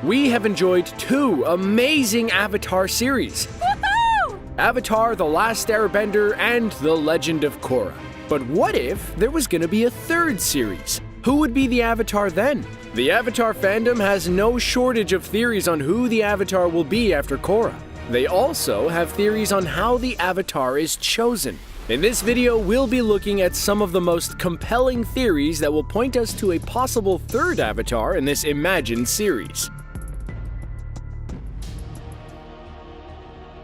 we have enjoyed two amazing Avatar series. Woohoo! Avatar: The Last Airbender and The Legend of Korra. But what if there was gonna be a third series? Who would be the Avatar then? The Avatar fandom has no shortage of theories on who the Avatar will be after Korra. They also have theories on how the Avatar is chosen. In this video, we'll be looking at some of the most compelling theories that will point us to a possible third Avatar in this imagined series.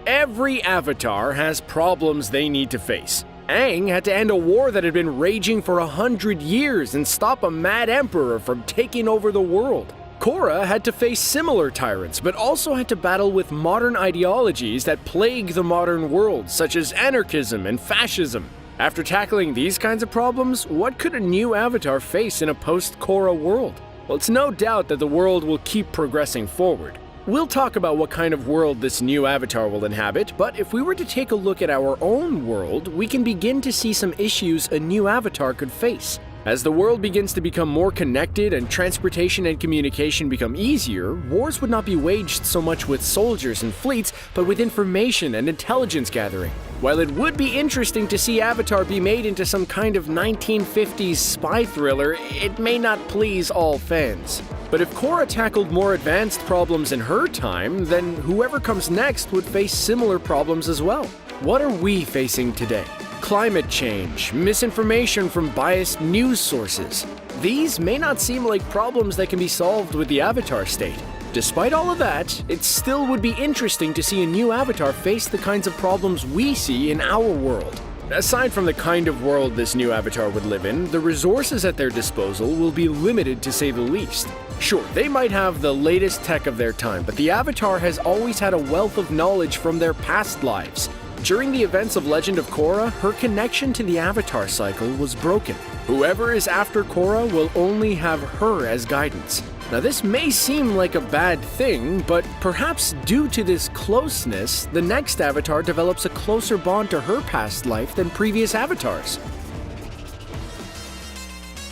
Every Avatar has problems they need to face. Aang had to end a war that had been raging for 100 years and stop a mad emperor from taking over the world. Korra had to face similar tyrants, but also had to battle with modern ideologies that plague the modern world, such as anarchism and fascism. After tackling these kinds of problems, what could a new Avatar face in a post-Korra world? Well, it's no doubt that the world will keep progressing forward. We'll talk about what kind of world this new Avatar will inhabit, but if we were to take a look at our own world, we can begin to see some issues a new Avatar could face. As the world begins to become more connected and transportation and communication become easier, wars would not be waged so much with soldiers and fleets, but with information and intelligence gathering. While it would be interesting to see Avatar be made into some kind of 1950s spy thriller, it may not please all fans. But if Korra tackled more advanced problems in her time, then whoever comes next would face similar problems as well. What are we facing today? Climate change, misinformation from biased news sources. These may not seem like problems that can be solved with the Avatar state. Despite all of that, it still would be interesting to see a new Avatar face the kinds of problems we see in our world. Aside from the kind of world this new Avatar would live in, the resources at their disposal will be limited to say the least. Sure, they might have the latest tech of their time, but the Avatar has always had a wealth of knowledge from their past lives. During the events of Legend of Korra, her connection to the Avatar cycle was broken. Whoever is after Korra will only have her as guidance. Now this may seem like a bad thing, but perhaps due to this closeness, the next Avatar develops a closer bond to her past life than previous Avatars.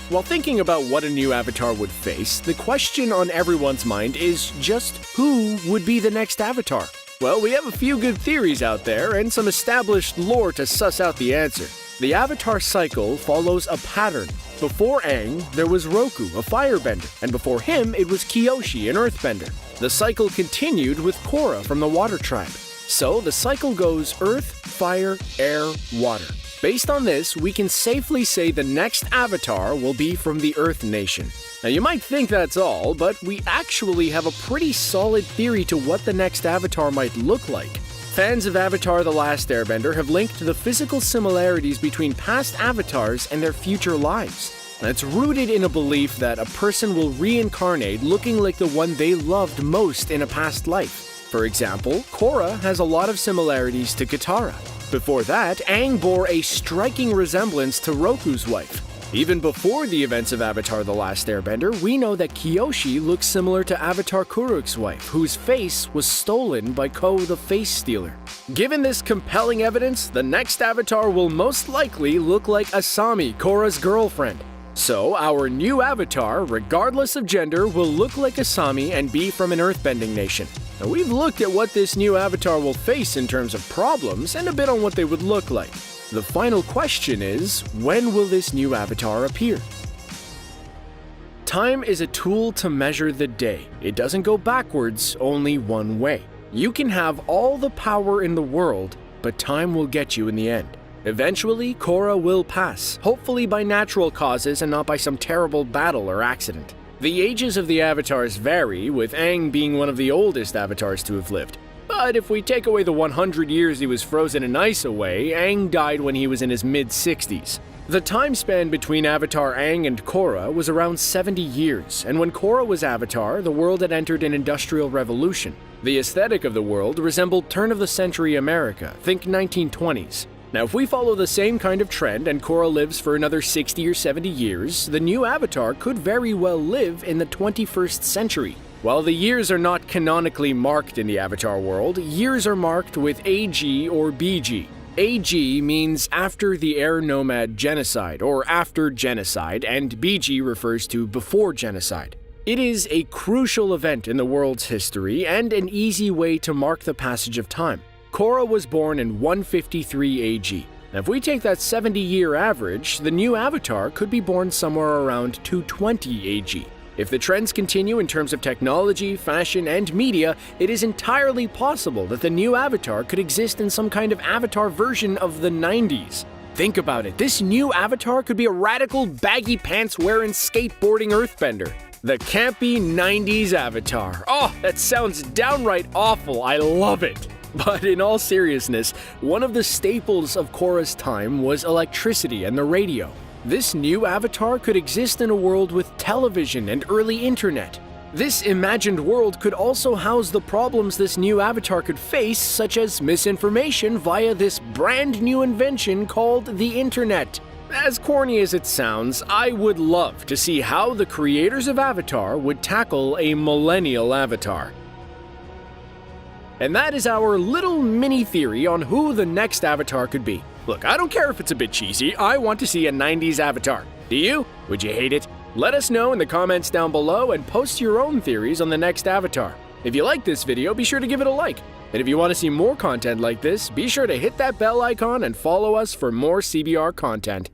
While thinking about what a new Avatar would face, the question on everyone's mind is just who would be the next Avatar? Well, we have a few good theories out there and some established lore to suss out the answer. The Avatar cycle follows a pattern. Before Aang, there was Roku, a firebender, and before him it was Kyoshi, an earthbender. The cycle continued with Korra from the Water Tribe. So the cycle goes earth, fire, air, water. Based on this, we can safely say the next Avatar will be from the Earth Nation. Now you might think that's all, but we actually have a pretty solid theory to what the next Avatar might look like. Fans of Avatar: The Last Airbender have linked the physical similarities between past avatars and their future lives. And it's rooted in a belief that a person will reincarnate looking like the one they loved most in a past life. For example, Korra has a lot of similarities to Katara. Before that, Aang bore a striking resemblance to Roku's wife. Even before the events of Avatar: The Last Airbender, we know that Kyoshi looks similar to Avatar Kuruk's wife, whose face was stolen by Ko the Face Stealer. Given this compelling evidence, the next Avatar will most likely look like Asami, Korra's girlfriend. So, our new Avatar, regardless of gender, will look like Asami and be from an earthbending nation. Now, we've looked at what this new Avatar will face in terms of problems and a bit on what they would look like. The final question is, when will this new Avatar appear? Time is a tool to measure the day. It doesn't go backwards, only one way. You can have all the power in the world, but time will get you in the end. Eventually, Korra will pass, hopefully by natural causes and not by some terrible battle or accident. The ages of the Avatars vary, with Aang being one of the oldest Avatars to have lived. But if we take away the 100 years he was frozen in ice away, Aang died when he was in his mid-60s. The time span between Avatar Aang and Korra was around 70 years, and when Korra was Avatar, the world had entered an industrial revolution. The aesthetic of the world resembled turn-of-the-century America, think 1920s. Now, if we follow the same kind of trend and Korra lives for another 60 or 70 years, the new Avatar could very well live in the 21st century. While the years are not canonically marked in the Avatar world, years are marked with AG or BG. AG means after the Air Nomad genocide or after genocide, and BG refers to before genocide. It is a crucial event in the world's history and an easy way to mark the passage of time. Korra was born in 153 AG. Now, if we take that 70-year average, the new Avatar could be born somewhere around 220 AG. If the trends continue in terms of technology, fashion, and media, it is entirely possible that the new Avatar could exist in some kind of Avatar version of the 90s. Think about it, this new Avatar could be a radical baggy pants wearing skateboarding earthbender. The campy 90s Avatar. Oh, that sounds downright awful, I love it! But in all seriousness, one of the staples of Korra's time was electricity and the radio. This new Avatar could exist in a world with television and early internet. This imagined world could also house the problems this new Avatar could face, such as misinformation via this brand new invention called the internet. As corny as it sounds, I would love to see how the creators of Avatar would tackle a millennial Avatar. And that is our little mini theory on who the next Avatar could be. Look, I don't care if it's a bit cheesy, I want to see a 90s Avatar. Do you? Would you hate it? Let us know in the comments down below and post your own theories on the next Avatar. If you like this video, be sure to give it a like. And if you want to see more content like this, be sure to hit that bell icon and follow us for more CBR content.